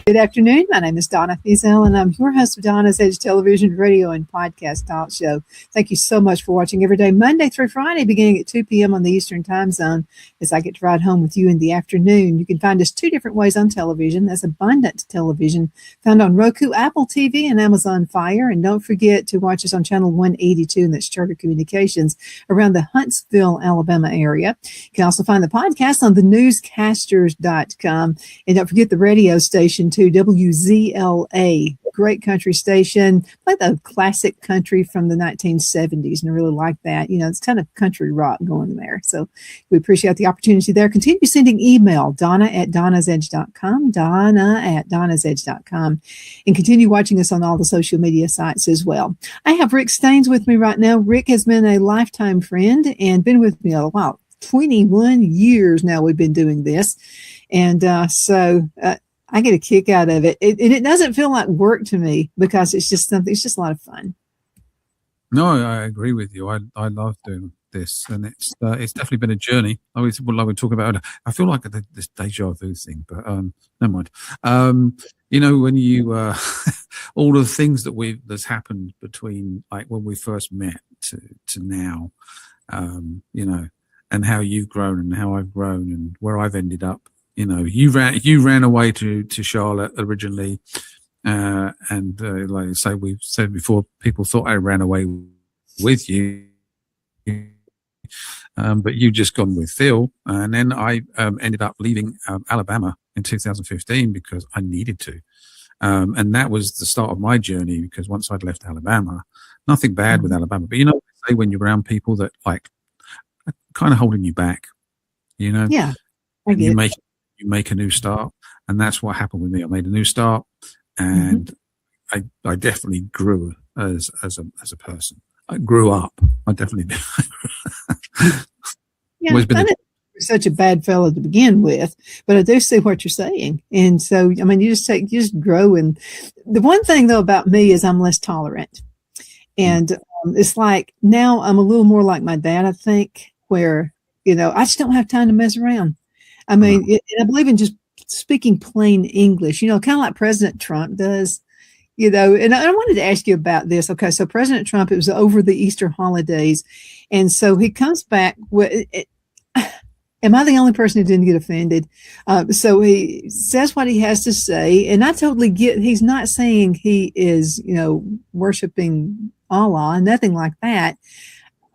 Good afternoon. My name is Donna Feazell, and I'm your host of Donna's Edge Television, Radio, and Podcast Talk Show. Thank you so much for watching every day, Monday through Friday, beginning at 2 p.m. on the Eastern Time Zone, as I get to ride home with you in the afternoon. You can find us two different ways on television. That's Abundant Television, found on Roku, Apple TV, and Amazon Fire. And don't forget to watch us on Channel 182, and that's Charter Communications, around the Huntsville, Alabama area. You can also find the podcast on thenewscasters.com. And don't forget the radio station, to WZLA, great country station, like the classic country from the 1970s, and I really like that. You know, it's kind of country rock going there. So we appreciate the opportunity there. Continue sending email, Donna@donnasedge.com, Donna@donnasedge.com, and continue watching us on all the social media sites as well. I have Rick Staines with me right now. Rick has been a lifetime friend and been with me a while. 21 years now we've been doing this. And so I get a kick out of it. And it doesn't feel like work to me, because it's just something, it's just a lot of fun. No, I agree with you. I love doing this, and it's definitely been a journey. I always like we talk about. I feel like this deja vu thing, but never mind. You know, when you all the things that's happened between like when we first met to now, you know, and how you've grown and how I've grown and where I've ended up. You know, you ran away to Charlotte originally, and like I say, we've said before, people thought I ran away with you, but you just gone with Phil, and then I ended up leaving Alabama in 2015 because I needed to, and that was the start of my journey. Because once I'd left Alabama, nothing bad with Alabama, but you know, say when you're around people that like are kind of holding you back, you know, yeah, I get it. You make a new start, and that's what happened with me. I made a new start, and I definitely grew as a person. I grew up. I definitely did. Yeah, I didn't think you were such a bad fellow to begin with, but I do see what you're saying. And so, I mean, you just grow. And the one thing though about me is I'm less tolerant, and it's like now I'm a little more like my dad, I think, where, you know, I just don't have time to mess around. I mean, and I believe in just speaking plain English, you know, kind of like President Trump does, you know. And I wanted to ask you about this. Okay, so President Trump, it was over the Easter holidays, and so he comes back with, am I the only person who didn't get offended? So he says what he has to say, and I totally get, he's not saying he is, you know, worshiping Allah, nothing like that.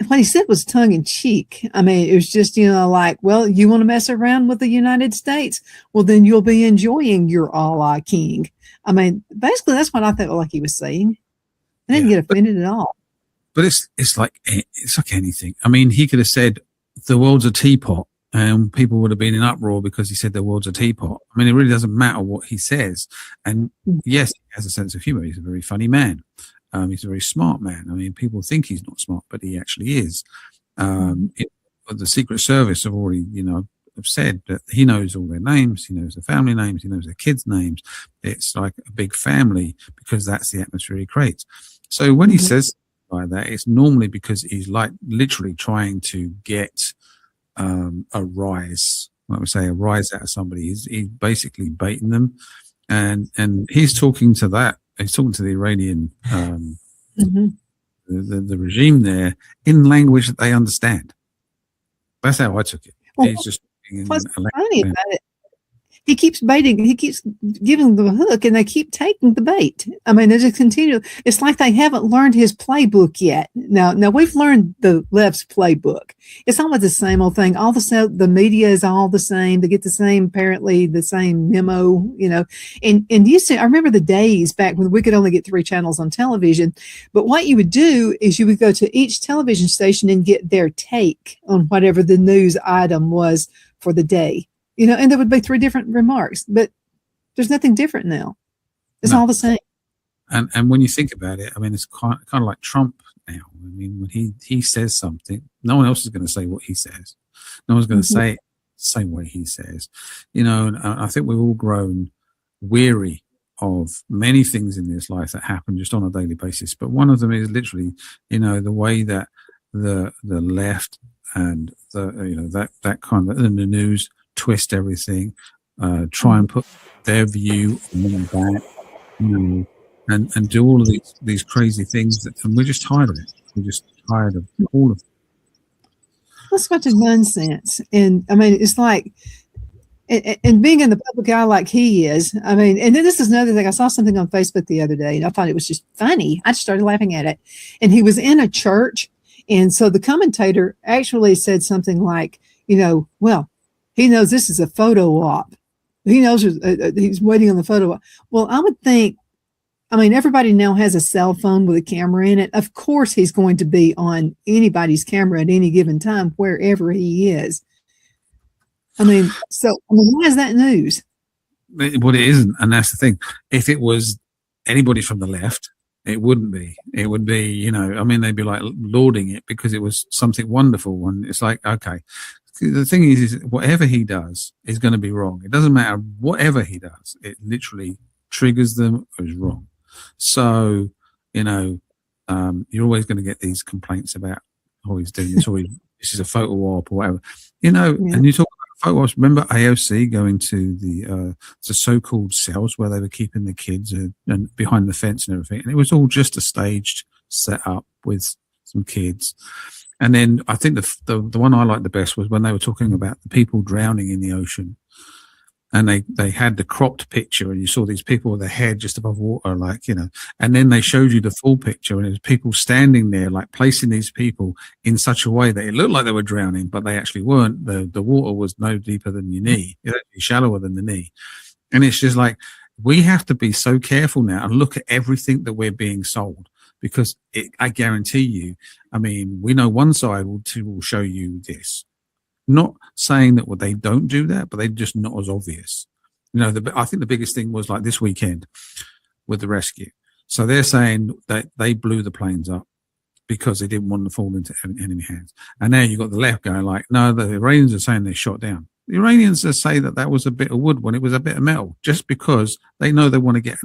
What he said was tongue in cheek. I mean, it was just, you know, like, well, you want to mess around with the United States? Well, then you'll be enjoying your Allah King. I mean, basically, that's what I felt like he was saying. I didn't get offended at all. But it's like anything. I mean, he could have said the world's a teapot, and people would have been in uproar because he said the world's a teapot. I mean, it really doesn't matter what he says. And yes, he has a sense of humor. He's a very funny man. He's a very smart man. I mean, people think he's not smart, but he actually is. The Secret Service have already, you know, have said that he knows all their names. He knows their family names. He knows their kids' names. It's like a big family because that's the atmosphere he creates. So when he says like that, it's normally because he's like literally trying to get a rise. Like we say, a rise out of somebody. He's basically baiting them, and he's talking to that. He's talking to the Iranian, the regime there in language that they understand. That's how I took it. Well, he's just what's funny about it, he keeps baiting, he keeps giving the hook, and they keep taking the bait. I mean, they just continue. It's like they haven't learned his playbook yet. Now we've learned the left's playbook. It's always the same old thing. All the media is all the same. They get the same, apparently the same memo, you know. And used to, I remember the days back when we could only get 3 channels on television. But what you would do is you would go to each television station and get their take on whatever the news item was for the day. You know, and there would be 3 different remarks, but there's nothing different now. It's No. all the same. And when you think about it, I mean, it's kind of like Trump now. I mean, when he says something, no one else is going to say what he says. No one's going to say it the same way he says. And I think we've all grown weary of many things in this life that happen just on a daily basis. But one of them is literally, the way that the left and that kind of, and the news twist everything, try and put their view on that, and do all of these crazy things, and we're just tired of it. We're just tired of all of it. That's such a nonsense. And I mean, it's like, and being in the public eye like he is, I mean, and then this is another thing. I saw something on Facebook the other day and I thought it was just funny. I just started laughing at it. And he was in a church. And so the commentator actually said something like, well, he knows this is a photo op. He knows he's waiting on the photo op. Well, I would think, I mean, everybody now has a cell phone with a camera in it. Of course, he's going to be on anybody's camera at any given time, wherever he is. I mean, why is that news? Well, it isn't, and that's the thing. If it was anybody from the left, it wouldn't be. It would be, I mean, they'd be like lauding it because it was something wonderful. And it's like, okay, the thing is whatever he does is going to be wrong. It doesn't matter whatever he does. It literally triggers them as wrong. So, you're always going to get these complaints about, he's doing this, or this is a photo op or whatever, and you talk about photo ops. Remember AOC going to the so-called cells where they were keeping the kids and behind the fence and everything. And it was all just a staged setup with some kids. And then I think the one I liked the best was when they were talking about the people drowning in the ocean. And they had the cropped picture, and you saw these people with their head just above water, and then they showed you the full picture, and it was people standing there, like placing these people in such a way that it looked like they were drowning, but they actually weren't. The water was no deeper than your knee. It was actually shallower than the knee. And it's just like, we have to be so careful now and look at everything that we're being sold, because I guarantee you, I mean, we know one side will show you this. Not saying that they don't do that, but they're just not as obvious. I think the biggest thing was like this weekend with the rescue. So they're saying that they blew the planes up because they didn't want to fall into enemy hands. And now you've got the left going like, no, the Iranians are saying they're shot down. The Iranians say that was a bit of wood when it was a bit of metal, just because they know they want to get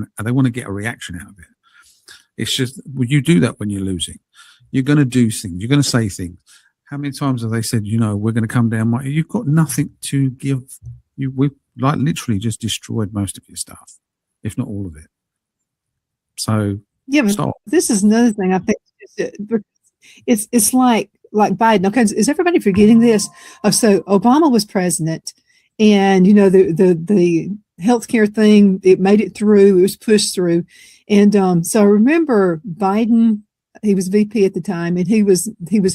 a reaction out of it. It's just, well, you do that when you're losing. You're going to do things. You're going to say things. How many times have they said, we're going to come down? You've got nothing to give. We've like literally just destroyed most of your stuff, if not all of it. So yeah, but stop. This is another thing I think. It's like Biden. Okay, is everybody forgetting this? So Obama was president, and the healthcare thing, it made it through. It was pushed through, and so I remember Biden. He was VP at the time, and he was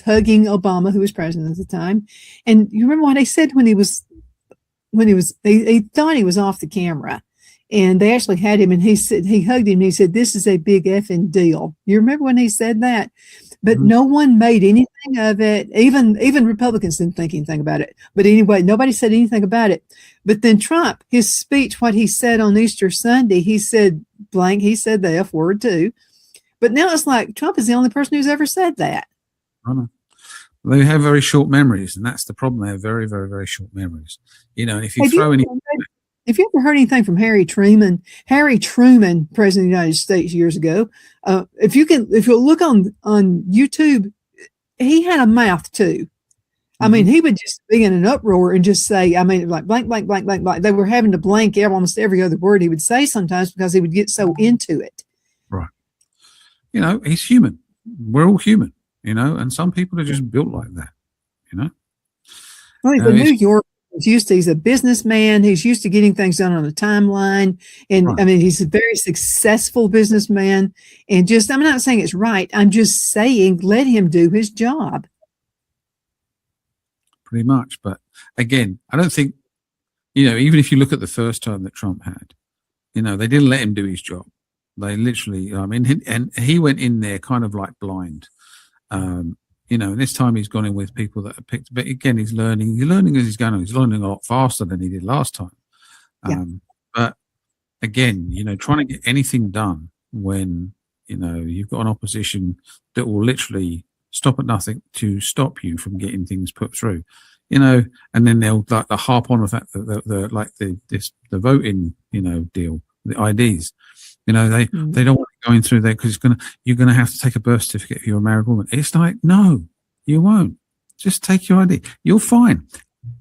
hugging Obama, who was president at the time. And you remember what he said when he thought he was off the camera, and they actually had him, and he hugged him, and he said, "This is a big effing deal." You remember when he said that? But no one made anything of it. Even Republicans didn't think anything about it. But anyway, nobody said anything about it. But then Trump, his speech, what he said on Easter Sunday, he said blank. He said the F word too. But now it's like Trump is the only person who's ever said that. I know. They have very short memories, and that's the problem. They have very, very, very short memories. And if you if you ever heard anything from Harry Truman, President of the United States years ago, if you look on YouTube, he had a mouth too. I mean, he would just be in an uproar and just say, I mean, like blank, blank, blank, blank, blank. They were having to blank almost every other word he would say sometimes because he would get so into it. Right. He's human. We're all human, and some people are just built like that, Well, he's New York. He's a businessman. He's used to getting things done on a timeline. And right. I mean, he's a very successful businessman. And I'm not saying it's right. I'm just saying, let him do his job. Pretty much. But again, I don't think, even if you look at the first term that Trump had, they didn't let him do his job. They literally, and he went in there kind of like blind. And this time he's gone in with people that are picked, but again, he's learning as he's going on. He's learning a lot faster than he did last time. Yeah. But again, trying to get anything done when, you've got an opposition that will literally stop at nothing to stop you from getting things put through, and then they'll like the harp on the fact that the voting, deal, the IDs, they don't want it going through there because you're gonna have to take a birth certificate if you're a married woman. It's like, no, you won't. Just take your ID. You're fine.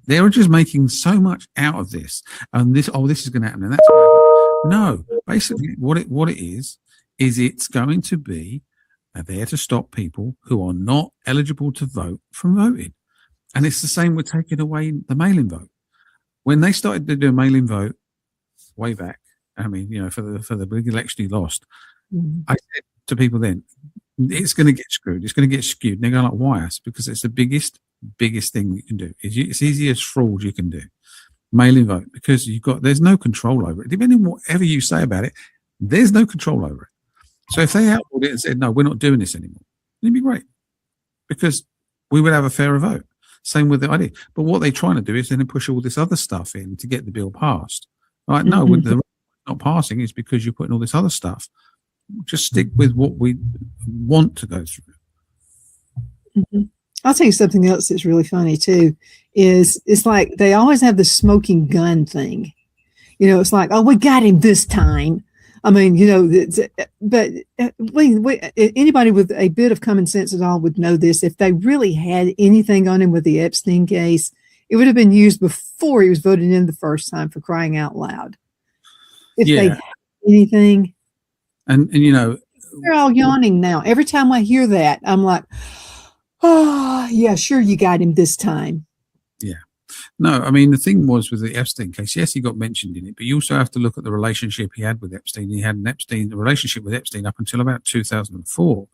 They're just making so much out of this, and this is going to happen, and that's going to happen. No, basically, what it is it's going to be there to stop people who are not eligible to vote from voting, and it's the same with taking away the mail-in vote. When they started to do a mail-in vote way back, I mean, for the big election he lost, I said to people then, it's going to get screwed. It's going to get skewed. And they're going like, why? It's because it's the biggest thing you can do. It's easiest fraud you can do. Mail-in vote, because there's no control over it. Depending on whatever you say about it, there's no control over it. So if they outlawed it and said, no, we're not doing this anymore, it'd be great, because we would have a fairer vote. Same with the idea. But what they're trying to do is then push all this other stuff in to get the bill passed. Like, no, with the not passing is because you're putting all this other stuff. Just stick with what we want to go through. I'll tell you something else that's really funny too. It's like they always have the smoking gun thing. It's like, oh, we got him this time. I mean, but anybody with a bit of common sense at all would know this. If they really had anything on him with the Epstein case, it would have been used before he was voted in the first time, for crying out loud. If they had anything. And they're all yawning now. Every time I hear that, I'm like, oh, yeah, sure, you got him this time. Yeah. No, I mean, the thing was with the Epstein case, yes, he got mentioned in it, but you also have to look at the relationship he had with Epstein. He had a relationship with Epstein up until about 2004,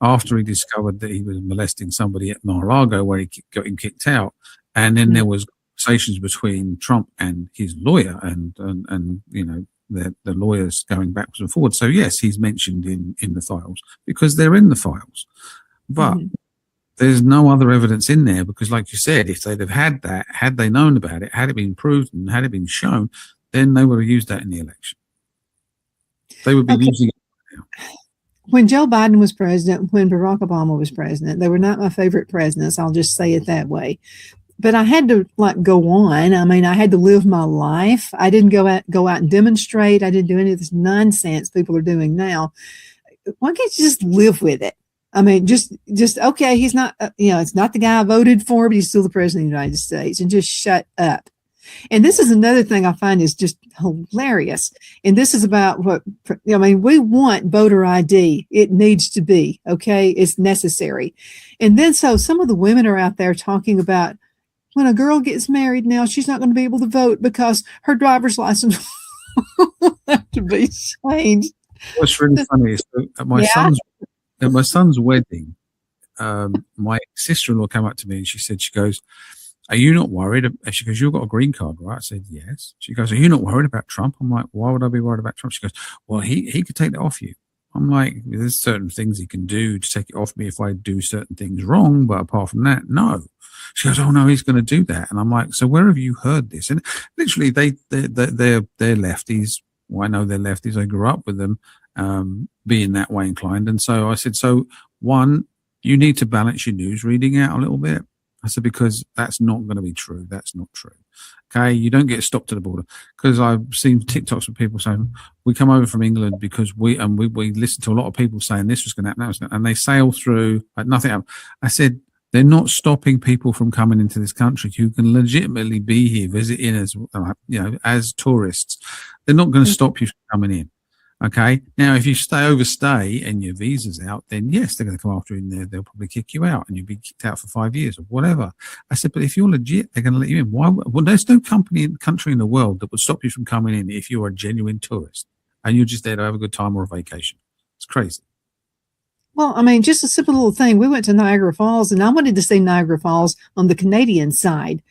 after he discovered that he was molesting somebody at Mar-a-Lago, where he got him kicked out. And then there was conversations between Trump and his lawyer, and the lawyers going backwards and forwards. So yes, he's mentioned in the files because they're in the files, but there's no other evidence in there, because like you said, if they'd have had that, had they known about it, had it been proved and had it been shown, then they would have used that in the election. They would be using it now. When Joe Biden was president, when Barack Obama was president, they were not my favorite presidents. I'll just say it that way. But I had to go on. I mean, I had to live my life. I didn't go out and demonstrate. I didn't do any of this nonsense people are doing now. Why can't you just live with it? I mean, just okay. He's not, it's not the guy I voted for, but he's still the president of the United States, and just shut up. And this is another thing I find is just hilarious. And this is about we want voter ID. It needs to be, okay. It's necessary. And then, so some of the women are out there talking about, when a girl gets married now, she's not going to be able to vote because her driver's license will have to be changed. What's really funny is at my son's wedding, my sister-in-law came up to me and she goes, are you not worried? She goes, you've got a green card, right? I said, yes. She goes, are you not worried about Trump? I'm like, why would I be worried about Trump? She goes, well, he could take that off you. I'm like, there's certain things he can do to take it off me if I do certain things wrong, but apart from that, no. She goes, oh no, he's going to do that. And I'm like, so where have you heard this? And literally they're lefties. Well, I know they're lefties. I grew up with them, being that way inclined. And so I said, so one, you need to balance your news reading out a little bit. I said, because that's not going to be true. That's not true. Okay. You don't get stopped at the border, because I've seen TikToks of people saying, we come over from England because we listen to a lot of people saying this was going to happen, that was going to, and they sail through like nothing happened. I said, they're not stopping people from coming into this country who can legitimately be here visiting as tourists. They're not going to stop you from coming in. Okay. Now, if you overstay and your visa's out, then yes, they're going to come after you and they'll probably kick you out and you'll be kicked out for 5 years or whatever. I said, but if you're legit, they're going to let you in. Why? Well, there's no country in the world that would stop you from coming in if you're a genuine tourist and you're just there to have a good time or a vacation. It's crazy. Well, I mean, just a simple little thing. We went to Niagara Falls, and I wanted to see Niagara Falls on the Canadian side.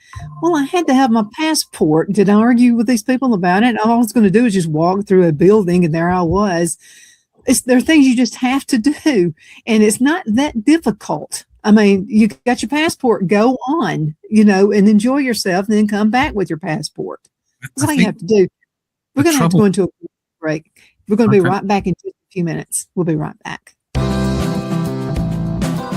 Well, I had to have my passport. Did I argue with these people about it? All I was going to do is just walk through a building, and there I was. There are things you just have to do, and it's not that difficult. I mean, you got your passport, go on, and enjoy yourself, and then come back with your passport. That's all you have to do. We're going to have to go into break. We're going to be Okay. right back in just a few minutes. We'll be right back.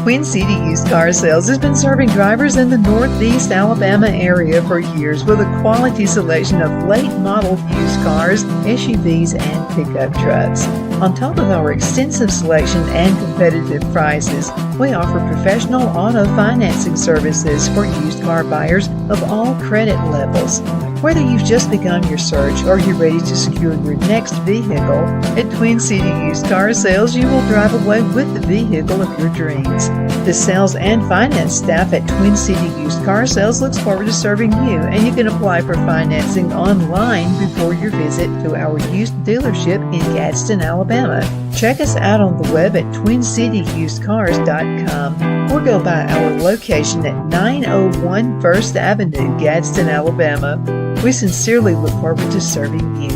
Twin City Used Car Sales has been serving drivers in the Northeast Alabama area for years with a quality selection of late model used cars, SUVs, and pickup trucks. On top of our extensive selection and competitive prices, we offer professional auto financing services for used car buyers of all credit levels. Whether you've just begun your search or you're ready to secure your next vehicle, at Twin City Used Car Sales, you will drive away with the vehicle of your dreams. The sales and finance staff at Twin City Used Car Sales looks forward to serving you, and you can apply for financing online before your visit to our used dealership in Gadsden, Alabama. Check us out on the web at twincityusedcars.com or go by our location at 901 First Avenue, Gadsden, Alabama. We sincerely look forward to serving you.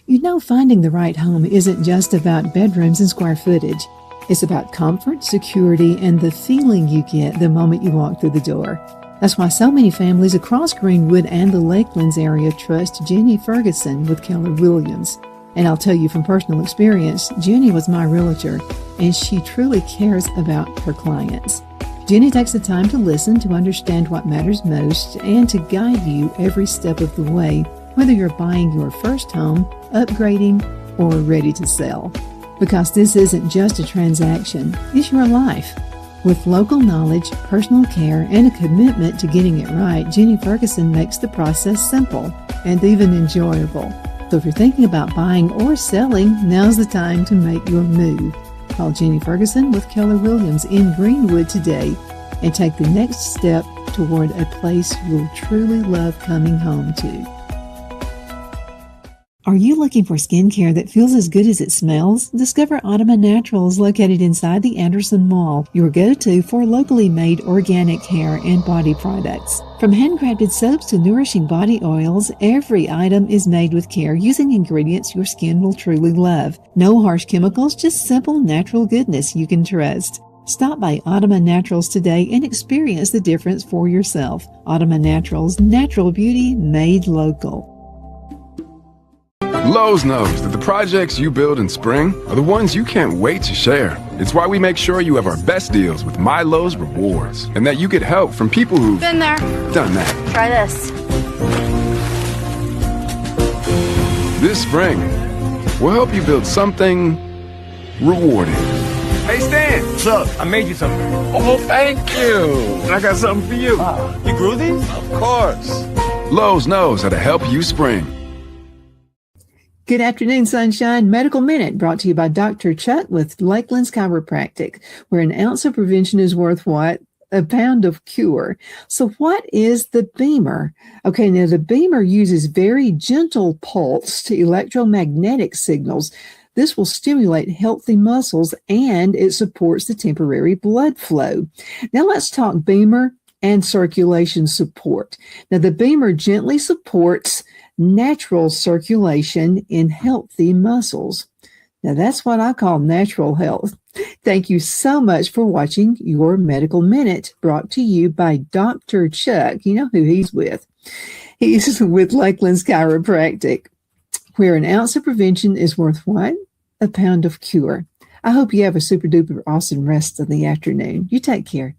You know, finding the right home isn't just about bedrooms and square footage. It's about comfort, security, and the feeling you get the moment you walk through the door. That's why so many families across Greenwood and the Lakelands area trust Jenny Ferguson with Keller Williams. And I'll tell you from personal experience, Jenny was my realtor, and she truly cares about her clients. Jenny takes the time to listen, to understand what matters most, and to guide you every step of the way, whether you're buying your first home, upgrading, or ready to sell. Because this isn't just a transaction, it's your life. With local knowledge, personal care, and a commitment to getting it right, Jenny Ferguson makes the process simple and even enjoyable. So if you're thinking about buying or selling, now's the time to make your move. Call Jenny Ferguson with Keller Williams in Greenwood today and take the next step toward a place you'll truly love coming home to. Are you looking for skincare that feels as good as it smells? Discover Ottoman Naturals, located inside the Anderson Mall, your go-to for locally made organic hair and body products. From handcrafted soaps to nourishing body oils, every item is made with care using ingredients your skin will truly love. No harsh chemicals, just simple natural goodness you can trust. Stop by Ottoman Naturals today and experience the difference for yourself. Ottoman Naturals, natural beauty made local. Lowe's knows that the projects you build in spring are the ones you can't wait to share. It's why we make sure you have our best deals with My Lowe's Rewards, and that you get help from people who've been there, done that. Try this. This spring, we'll help you build something rewarding. Hey, Stan. What's up? I made you something. Oh, thank you. And I got something for you. You grew these? Of course. Lowe's knows how to help you spring. Good afternoon, Sunshine. Medical Minute brought to you by Dr. Chuck with Lakelands Chiropractic, where an ounce of prevention is worth what? A pound of cure. So what is the Beamer? Okay, now the Beamer uses very gentle pulse to electromagnetic signals. This will stimulate healthy muscles and it supports the temporary blood flow. Now let's talk Beamer and circulation support. Now the Beamer gently supports natural circulation in healthy muscles. Now that's what I call natural health. Thank you so much for watching your Medical Minute, brought to you by Dr. Chuck. You know who he's with. He's with Lakelands Chiropractic, where an ounce of prevention is worth what? A pound of cure. I hope you have a super duper awesome rest of the afternoon. You take care.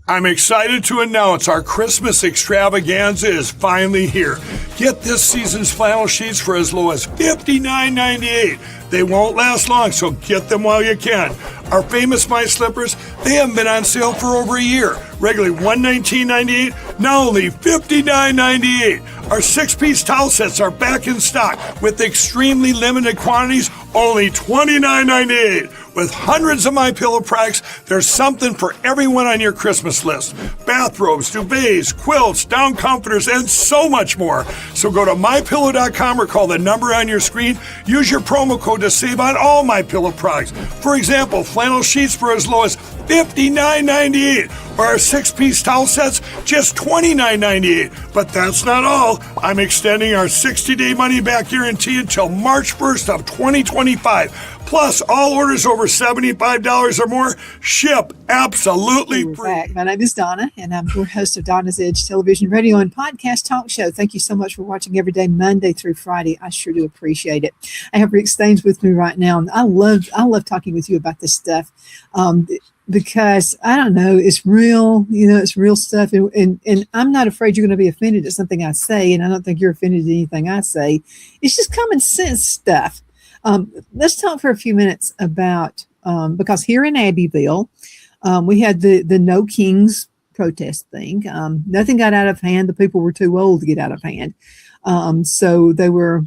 I'm excited to announce our Christmas extravaganza is finally here. Get this season's flannel sheets for as low as $59.98. They won't last long, so get them while you can. Our famous My Slippers, they haven't been on sale for over a year. Regularly $119.98, now only $59.98. Our 6-piece towel sets are back in stock with extremely limited quantities, only $29.98. With hundreds of MyPillow products, there's something for everyone on your Christmas list. Bathrobes, duvets, quilts, down comforters, and so much more. So go to MyPillow.com or call the number on your screen. Use your promo code to save on all MyPillow products. For example, flannel sheets for as low as $59.98. Or our 6-piece towel sets, just $29.98. But that's not all. I'm extending our 60-day money-back guarantee until March 1st of 2025. Plus, all orders over $75 or more ship absolutely We're free. back. My name is Donna, and I'm your host of Donna's Edge Television, Radio, and Podcast Talk Show. Thank you so much for watching every day, Monday through Friday. I sure do appreciate it. I have Rick Staines with me right now, and I love talking with you about this stuff. Because I don't know, it's real, it's real stuff. And I'm not afraid you're going to be offended at something I say. And I don't think you're offended at anything I say. It's just common sense stuff. Let's talk for a few minutes about, because here in Abbeville, we had the No Kings protest thing. Nothing got out of hand. The people were too old to get out of hand. So they were,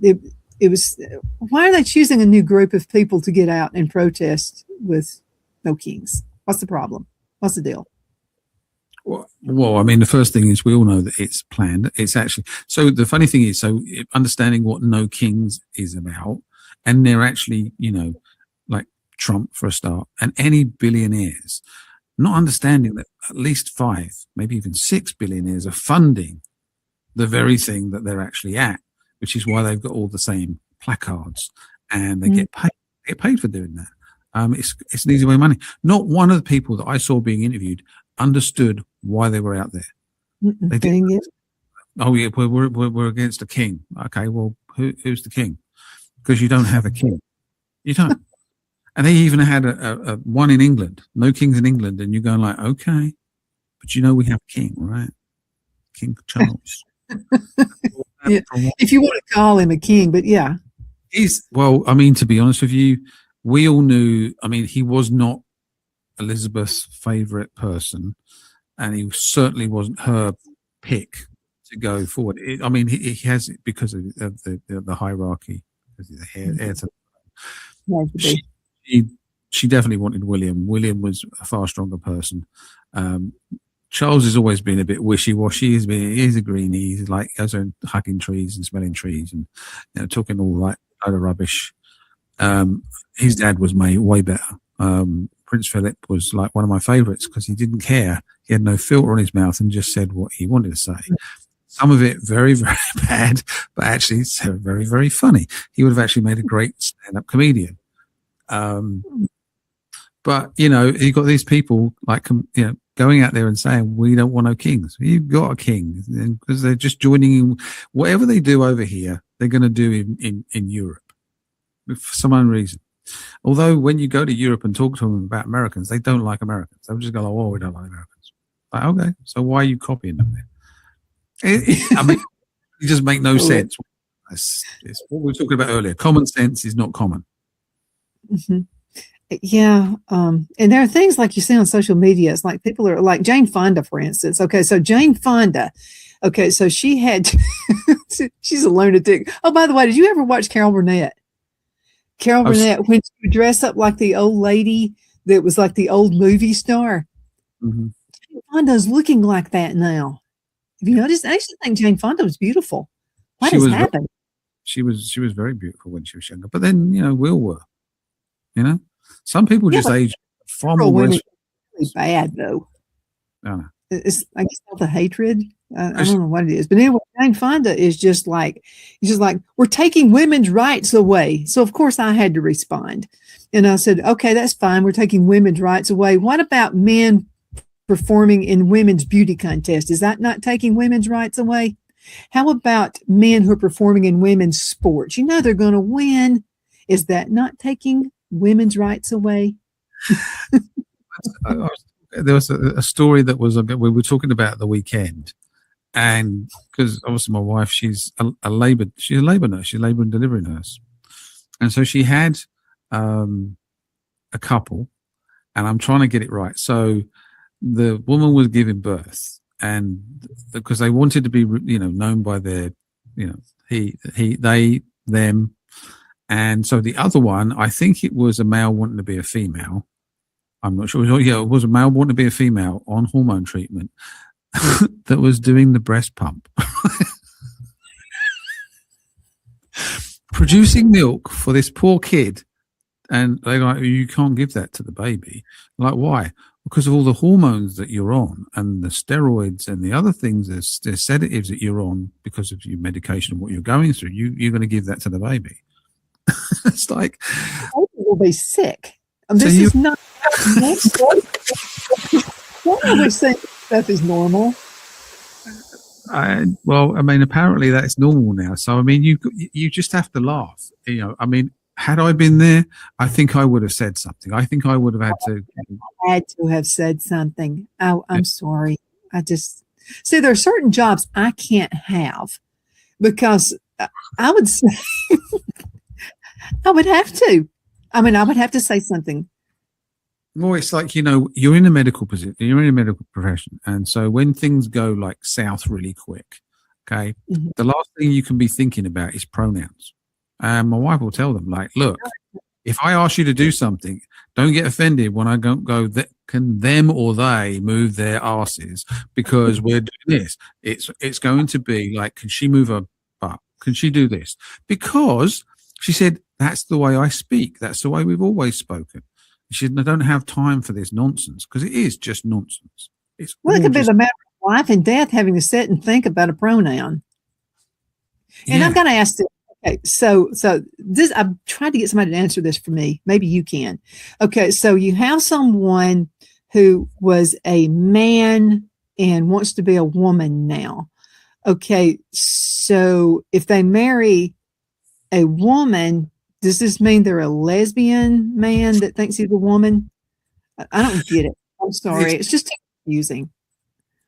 it was, why are they choosing a new group of people to get out and protest with No Kings? What's the problem? What's the deal? Well, I mean, the first thing is we all know that it's planned. It's actually, so the funny thing is, so understanding what No Kings is about, and they're actually, like Trump for a start, and any billionaires, not understanding that at least 5, maybe even 6 billionaires are funding the very thing that they're actually at, which is why they've got all the same placards, and they get paid for doing that. It's an easy way of money. Not one of the people that I saw being interviewed understood why they were out there. They didn't. Oh yeah, we're against a king. Okay, well, who's the king? Because you don't have a king. You don't. And they even had a one in England. No kings in England, and you're going like, okay, but we have a king, right? King Charles. Yeah. If you want to call him a king, but yeah. To be honest with you, we all knew, he was not Elizabeth's favorite person, and he certainly wasn't her pick to go forward. He has it because of the hierarchy, because he's the heir to. She definitely wanted William. William was a far stronger person. Charles has always been a bit wishy-washy. He's a greenie. He's like goes around hugging trees and smelling trees and talking all like load of rubbish. His dad was way better. Prince Philip was like one of my favorites because he didn't care. He had no filter on his mouth and just said what he wanted to say. Some of it very, very bad, but actually it's very, very funny. He would have actually made a great stand-up comedian. But you got these people like, going out there and saying, we don't want no kings. You've got a king, because they're just joining in. Whatever they do over here, they're going to do in Europe for some unknown reason. Although when you go to Europe and talk to them about Americans, they don't like Americans. They'll just go like, we don't like Americans. Like, okay, so why are you copying them then? It just make no sense. It's what we were talking about earlier. Common sense is not common. Mm-hmm. Yeah. And there are things like you see on social media. It's like people are like Jane Fonda, for instance. Okay. So Jane Fonda. Okay. So she had, she's a lunatic. Oh, by the way, did you ever watch Carol Burnett? Carol Burnett, when she would dress up like the old lady that was like the old movie star. Mm-hmm. Jane Fonda's looking like that now. Have you noticed? I actually think Jane Fonda was beautiful. What has happened? She was very beautiful when she was younger. But then, we all were. Some people just age far more really bad though. No. It's I guess all the hatred. I don't know what it is, but anyway, Jane Fonda is just like we're taking women's rights away. So of course I had to respond, and I said, okay, that's fine. We're taking women's rights away. What about men performing in women's beauty contests? Is that not taking women's rights away? How about men who are performing in women's sports? They're going to win. Is that not taking women's rights away? There was a story that we were talking about the weekend, and because obviously my wife, she's a labor nurse, she's a labor and delivery nurse, and so she had a couple, and I'm trying to get it right. So the woman was giving birth, and because they wanted to be known by their he, they, them. And so the other one, I think it was a male wanting to be a female. I'm not sure. Yeah, it was a male wanting to be a female on hormone treatment that was doing the breast pump. Producing milk for this poor kid And they're like, you can't give that to the baby. Like, why? Because of all the hormones that you're on and the steroids and the other things, there's sedatives that you're on because of your medication and what you're going through. You're going to give that to the baby. It's like, Baby will be sick. This is not. What are we saying? Stuff is normal. Apparently that's normal now. So, I mean, you just have to laugh. You know, I mean, had I been there, I think I would have said something. I think I would have had to have said something. Oh, I'm sorry. I just see there are certain jobs I can't have because I would say I would have to. I mean, I would have to say something. Well, it's like, you know, you're in a medical position, you're in a medical profession. And so when things go like south really quick, okay, the last thing you can be thinking about is pronouns. And my wife will tell them, like, look, if I ask you to do something, don't get offended when I don't go, can them or they move their asses because we're doing this. It's going to be like, can she move her butt? Can she do this? Because she said, that's the way I speak. That's the way we've always spoken. She said, I don't have time for this nonsense because it is just nonsense. It could be the matter of life and death having to sit and think about a pronoun. And I've got to ask this. Okay, so this, I've tried to get somebody to answer this for me. Maybe you can. Okay, so you have someone who was a man and wants to be a woman now. Okay, so if they marry a woman, does this mean they're a lesbian man that thinks he's a woman? I don't get it. I'm sorry. It's just confusing.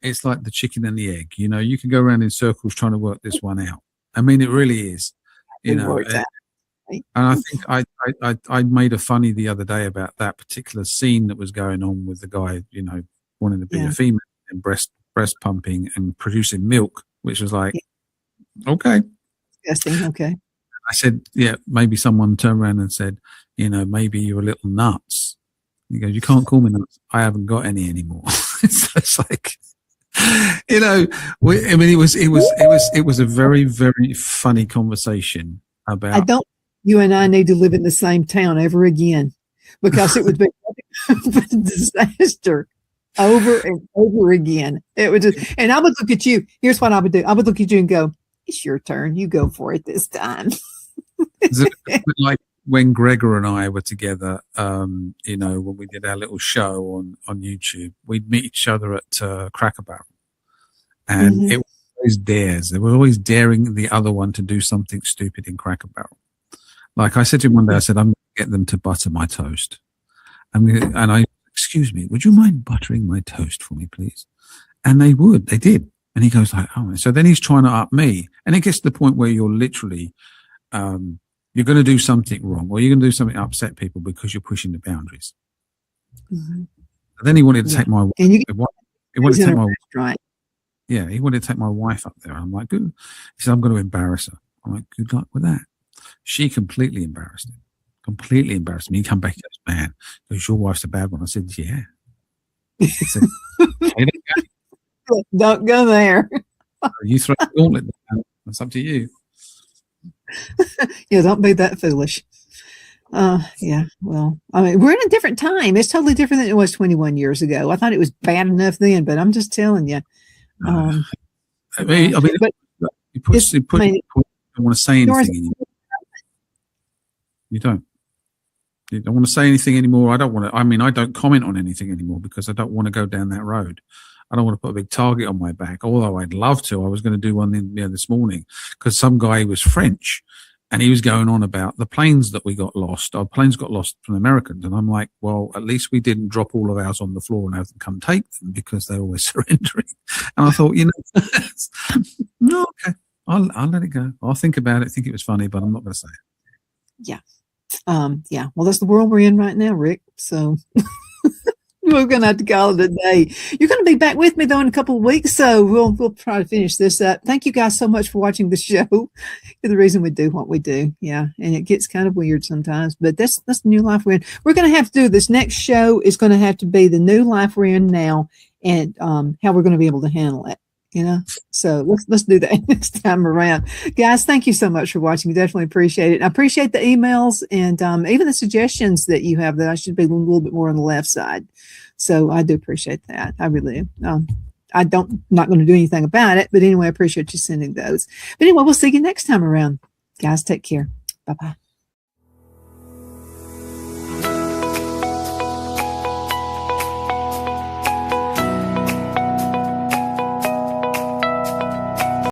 It's like the chicken and the egg. You know, you can go around in circles trying to work this one out. I mean, it really is. You know, and I think I made a funny the other day about that particular scene that was going on with the guy, you know, wanting to be a female and breast pumping and producing milk, which was like, okay. Disgusting. Okay. I said, yeah, maybe someone turned around and said, you know, maybe you're a little nuts. He goes, you can't call me nuts. I haven't got any anymore. It's like, you know, it was a very, very funny conversation about. You and I need to live in the same town ever again because it would be a disaster over and over again. It would just, and I would look at you. Here's what I would do. I would look at you and go, it's your turn. You go for it this time. Like when Gregor and I were together, you know, when we did our little show on YouTube, we'd meet each other at Cracker Barrel. And it was always dares. They were always daring the other one to do something stupid in Cracker Barrel. Like I said to him one day, I said, I'm going to get them to butter my toast. Excuse me, would you mind buttering my toast for me, please? And they did. And he goes like, oh, so then he's trying to up me. And it gets to the point where you're literally, you're going to do something wrong or you're going to do something to upset people because you're pushing the boundaries. And then he wanted to take my wife. Yeah, he wanted to take my wife up there. I'm like, good. He said, I'm going to embarrass her. I'm like, good luck with that. She completely embarrassed him. Completely embarrassed me. He come back and goes, man, because your wife's a bad one. I said, yeah. I said, don't go there. You throw the gauntlet down. That's up to you. Yeah, don't be that foolish. Yeah, well, I mean, we're in a different time. It's totally different than it was 21 years ago. I thought it was bad enough then, but I'm just telling you. I mean, you don't want to say anything anymore. You don't. You don't want to say anything anymore. I don't want to. I mean, I don't comment on anything anymore because I don't want to go down that road. I don't want to put a big target on my back. Although I'd love to. I was going to do one this morning because some guy was French and he was going on about the planes that we got lost. Our planes got lost from the Americans. And I'm like, well, at least we didn't drop all of ours on the floor and have them come take them because they're always surrendering. And I thought, you know, no, okay, I'll let it go. I'll think about it, think it was funny, but I'm not going to say it. Yeah. Yeah. Well, that's the world we're in right now, Rick. So we're going to have to call it a day. You're going to be back with me though in a couple of weeks. So we'll try to finish this up. Thank you guys so much for watching the show. You're the reason we do what we do. Yeah. And it gets kind of weird sometimes, but that's the new life we're in. We're going to have to do this next show is going to have to be the new life we're in now and how we're going to be able to handle it. you know. So let's do that next time around, guys. Thank you so much for watching. We definitely appreciate it. I appreciate the emails and even the suggestions that you have that I should be a little bit more on the left side. So I do appreciate that. I really not going to do anything about it, but anyway, I appreciate you sending those. But anyway, we'll see you next time around, guys. Take care. Bye bye.